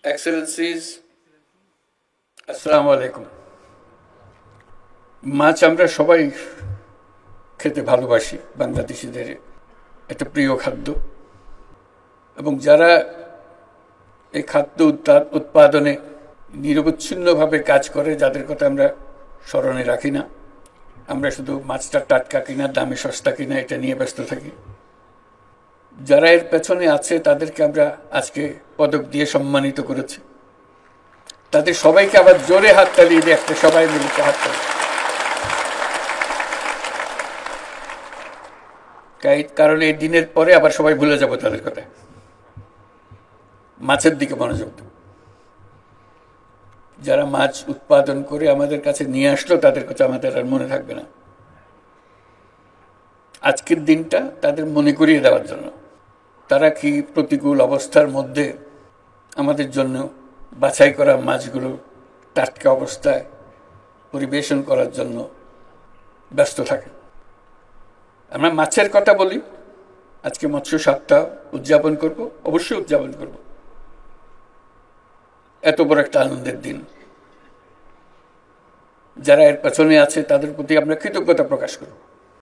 Excellencies, আসসালামু আলাইকুম। মাছ আমরা সবাই খেতে ভালোবাসি, বাংলাদেশিদের একটা প্রিয় খাদ্য। এবং যারা এই খাদ্য উৎপাদনে নিরবচ্ছিন্নভাবে কাজ করে, যাদের কথা আমরা স্মরণে রাখি না, আমরা শুধু মাছটা টাটকা কিনা, দামে সস্তা কিনা এটা নিয়ে ব্যস্ত থাকি। যারা এর পেছনে আছে তাদেরকে আমরা আজকে পদক দিয়ে সম্মানিত করেছি। তাদের সবাইকে আবার জোরে হাততালি দিয়ে একটা সবাই মিলিত হাততালি। কারণ এই দিনের পরে আবার সবাই ভুলে যাব তাদের কথা, মাছের দিকে মনোযোগ দেব। যারা মাছ উৎপাদন করে আমাদের কাছে নিয়ে আসলো তাদের কথা আমাদের আর মনে থাকবে না। আজকের দিনটা তাদের মনে করিয়ে দেওয়ার জন্য, তারা কি প্রতিকূল অবস্থার মধ্যে আমাদের জন্য বাছাই করা মাছগুলো টাটকা অবস্থায় পরিবেশন করার জন্য ব্যস্ত থাকে। আমরা মাছের কথা বলি, আজকে মৎস্য সপ্তাহ উদযাপন করব, অবশ্যই উদযাপন করব। এত বড় একটা আনন্দের দিন, যারা এর পেছনে আছে তাদের প্রতি আমরা কৃতজ্ঞতা প্রকাশ করব।